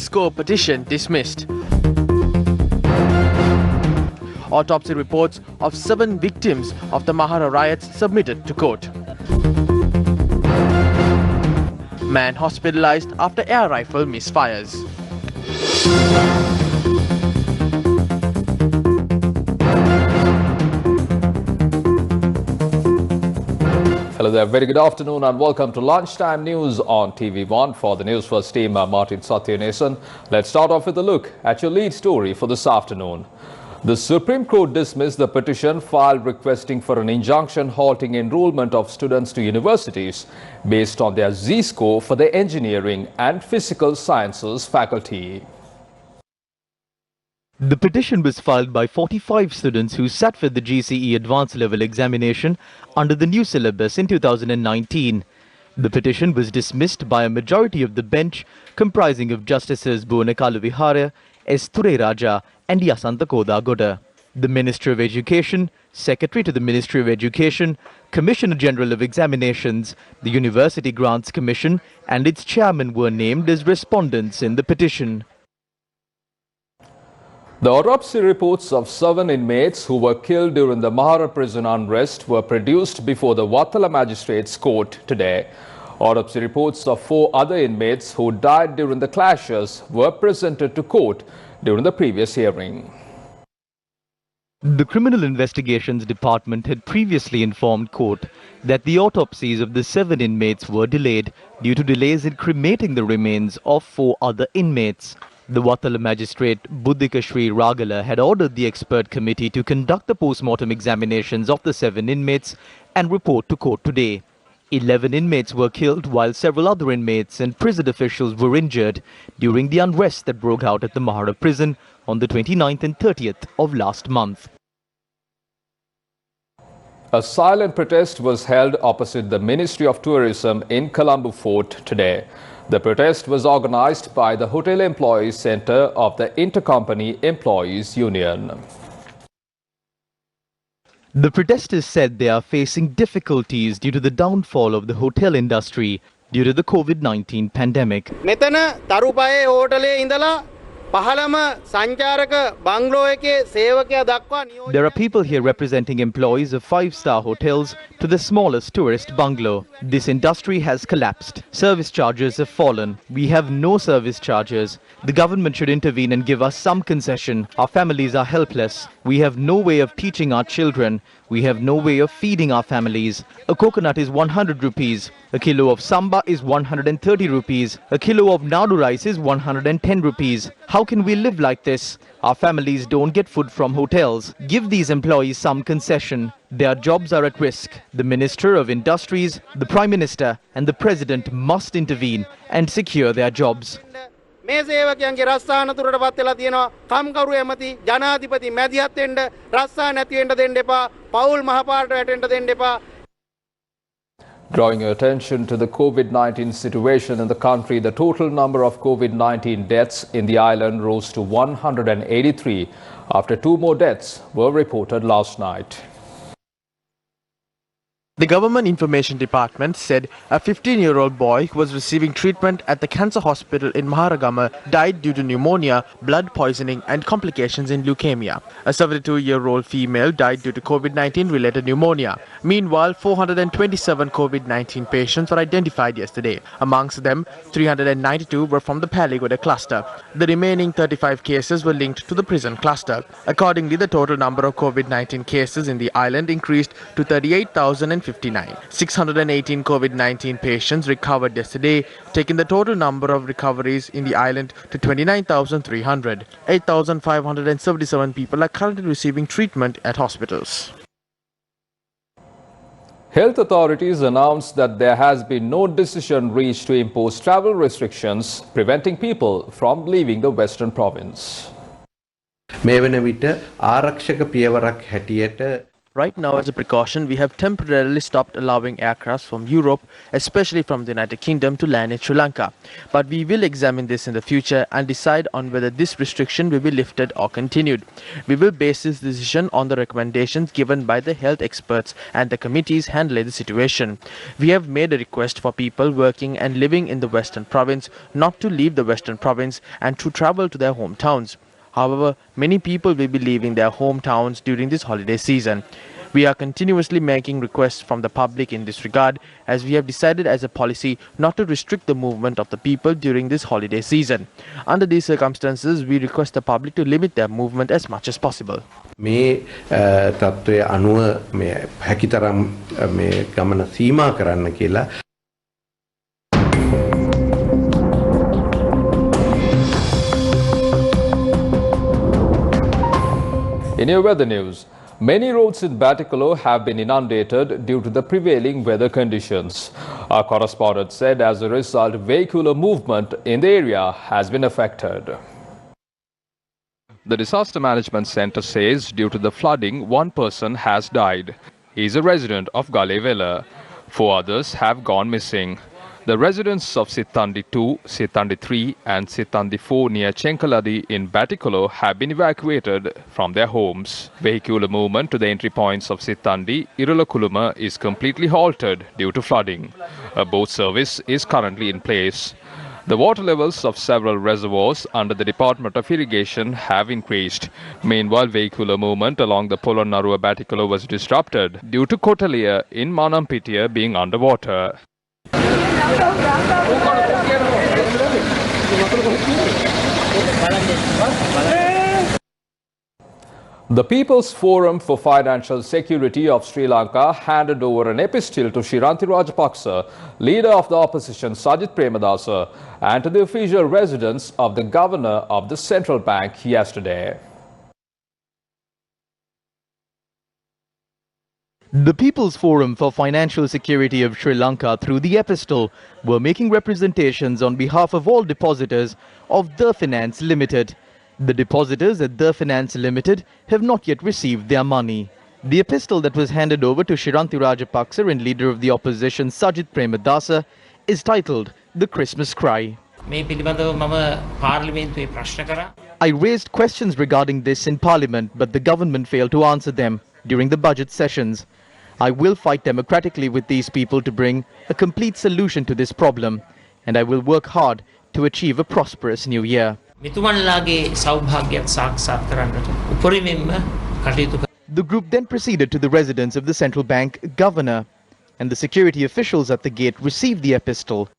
Z-score petition dismissed. Autopsy reports of 7 victims of the Mahara riots submitted to court. Man hospitalized after air rifle misfires. Hello there, very good afternoon and welcome to Lunchtime News on TV1. For the Newsfirst team, I'm Martin Satyanesan. Let's start off with a look at your lead story for this afternoon. The Supreme Court dismissed the petition filed requesting for an injunction halting enrollment of students to universities based on their Z-score for the engineering and physical sciences faculty. The petition was filed by 45 students who sat for the GCE advanced level examination under the new syllabus in 2019. The petition was dismissed by a majority of the bench comprising of Justices Bhuvanekalu Vihara, S. Raja and Yasantha Kodagoda. The Minister of Education, Secretary to the Ministry of Education, Commissioner General of Examinations, the University Grants Commission and its chairman were named as respondents in the petition. The autopsy reports of 7 inmates who were killed during the Mahara prison unrest were produced before the Wattala Magistrates Court today. Autopsy reports of 4 other inmates who died during the clashes were presented to court during the previous hearing. The Criminal Investigations Department had previously informed court that the autopsies of the 7 inmates were delayed due to delays in cremating the remains of 4 other inmates. The Wattala magistrate Buddhika Sri Ragala had ordered the expert committee to conduct the post-mortem examinations of the 7 inmates and report to court today. 11 inmates were killed while several other inmates and prison officials were injured during the unrest that broke out at the Mahara prison on the 29th and 30th of last month. A silent protest was held opposite the Ministry of Tourism in Colombo Fort today. The protest was organized by the Hotel Employees Centre of the Intercompany Employees Union. The protesters said they are facing difficulties due to the downfall of the hotel industry due to the COVID-19 pandemic. මෙතන තරුපයේ හෝටලේ ඉඳලා පහළම සංචාරක බංගලෝ එකේ සේවකයා දක්වා නියෝජනය. There are people here representing employees of 5-star hotels to the smallest tourist bungalow. This industry has collapsed. Service charges have fallen. We have no service charges. The government should intervene and give us some concession. Our families are helpless. We have no way of teaching our children. We have no way of feeding our families. A coconut is 100 rupees. A kilo of samba is 130 rupees. A kilo of nadu rice is 110 rupees. How can we live like this? Our families don't get food from hotels. Give these employees some concession. Their jobs are at risk. The Minister of Industries, the Prime Minister and the President must intervene and secure their jobs. මේ සේවකයන්ගේ රස්සාන තුරටපත් වෙලා තියෙනවා. කම්කරු ඇමති ජනාධිපති මැදිහත් වෙන්න රස්සා නැති වෙන්න දෙන්න එපා. පෞල් මහපාරට වැටෙන්න දෙන්න එපා. Drawing your attention to the COVID-19 situation in the country, the total number of COVID-19 deaths in the island rose to 183 after 2 more deaths were reported last night. The Government Information Department said a 15-year-old boy who was receiving treatment at the cancer hospital in Maharagama died due to pneumonia, blood poisoning and complications in leukemia. A 72-year-old female died due to COVID-19 related pneumonia. Meanwhile, 427 COVID-19 patients were identified yesterday. Amongst them, 392 were from the Paligoda cluster. The remaining 35 cases were linked to the prison cluster. Accordingly, the total number of COVID-19 cases in the island increased to 38,059. 618 COVID-19 patients recovered yesterday, taking the total number of recoveries in the island to 29,300. 8,577 people are currently receiving treatment at hospitals. Health authorities announced that there has been no decision reached to impose travel restrictions preventing people from leaving the Western province. මේ වන විට ආරක්ෂක පියවරක් හැටියට Right now, as a precaution, we have temporarily stopped allowing aircrafts from Europe, especially from the United Kingdom, to land in Sri Lanka. But we will examine this in the future and decide on whether this restriction will be lifted or continued. We will base this decision on the recommendations given by the health experts and the committees handling the situation. We have made a request for people working and living in the Western Province not to leave the Western Province and to travel to their hometowns. However, many people will be leaving their hometowns during this holiday season. We are continuously making requests from the public in this regard, as we have decided as a policy not to restrict the movement of the people during this holiday season. Under these circumstances, we request the public to limit their movement as much as possible. මේ තත්ත්වය අනුව මේ හැකිතරම් මේ ගමන සීමා කරන්න කියලා. In your weather news, many roads in Batticaloa have been inundated due to the prevailing weather conditions. Our correspondent said as a result, vehicular movement in the area has been affected. The Disaster Management Centre says due to the flooding, one person has died. He is a resident of Galevela. 4 others have gone missing. The residents of Sitandi 2, Sitandi 3 and Sitandi 4 near Chenkaladi in Batticaloa have been evacuated from their homes. Vehicular movement to the entry points of Sitandi, Irulakuluma is completely halted due to flooding. A boat service is currently in place. The water levels of several reservoirs under the Department of Irrigation have increased. Meanwhile, vehicular movement along the Polonnarua Batticaloa was disrupted due to Kotalia in Manampitiya being underwater. The People's Forum for Financial Security of Sri Lanka handed over an epistle to Shiranti Rajapaksa, leader of the opposition Sajith Premadasa, and to the official residence of the governor of the central bank yesterday. The People's Forum for Financial Security of Sri Lanka, through the epistle, were making representations on behalf of all depositors of The Finance Limited. The depositors at The Finance Limited have not yet received their money. The epistle that was handed over to Shiranti Rajapaksa and leader of the opposition Sajith Premadasa is titled The Christmas Cry. I raised questions regarding this in Parliament, but the government failed to answer them during the budget sessions. I will fight democratically with these people to bring a complete solution to this problem, and I will work hard to achieve a prosperous new year. The group then proceeded to the residence of the central bank governor, and the security officials at the gate received the epistle.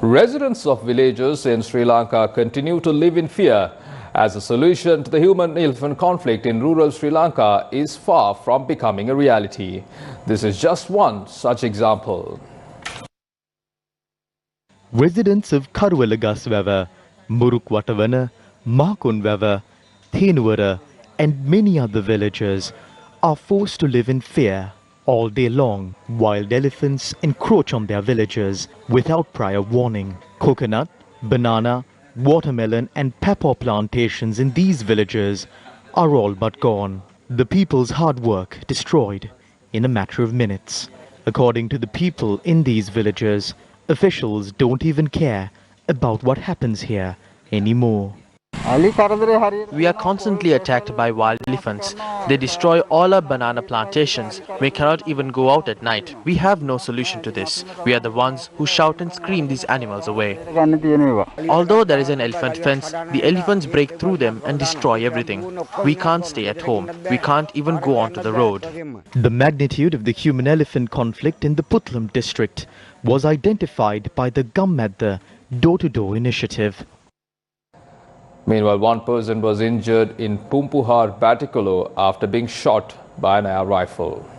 Residents of villages in Sri Lanka continue to live in fear as a solution to the human-elephant conflict in rural Sri Lanka is far from becoming a reality. This is just one such example. Residents of Karuwalagaswawa, Murukwatavana, Makunwawa, Thenuwara and many other villages are forced to live in fear all day long. Wild elephants encroach on their villages without prior warning. Coconut, banana, watermelon and pepper plantations in these villages are all but gone. The people's hard work destroyed in a matter of minutes. According to the people in these villages, officials don't even care about what happens here anymore. We are constantly attacked by wild elephants. They destroy all our banana plantations. We cannot even go out at night. We have no solution to this. We are the ones who shout and scream these animals away. Although there is an elephant fence, the elephants break through them and destroy everything. We can't stay at home. We can't even go onto the road. The magnitude of the human-elephant conflict in the Putlam district was identified by the Gammadda door-to-door initiative. Meanwhile, one person was injured in Pumpuhar, Batticaloa after being shot by an air rifle.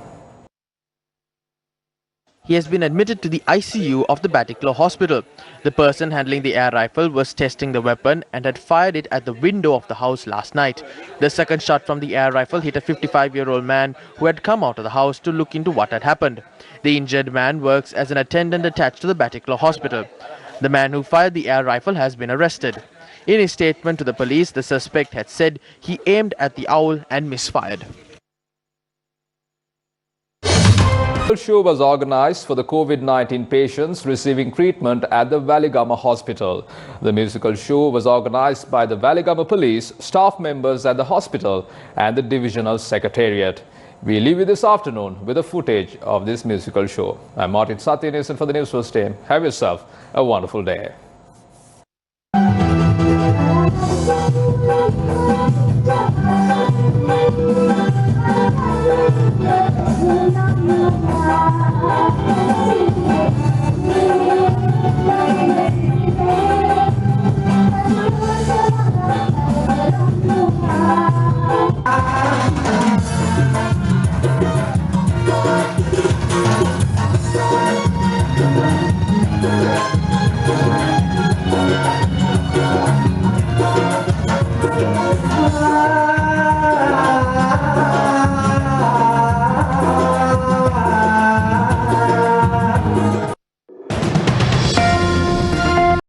He has been admitted to the ICU of the Batticaloa hospital. The person handling the air rifle was testing the weapon and had fired it at the window of the house last night. The second shot from the air rifle hit a 55-year-old man who had come out of the house to look into what had happened. The injured man works as an attendant attached to the Batticaloa hospital. The man who fired the air rifle has been arrested. In his statement to the police, the suspect had said he aimed at the owl and misfired. musical show was organized for the COVID-19 patients receiving treatment at the Waligama Hospital. The musical show was organized by the Waligama Police, staff members at the hospital and the Divisional Secretariat. We leave you this afternoon with the footage of this musical show. I'm Martin Satyanesan for the Newsfirst team. Have yourself a wonderful day.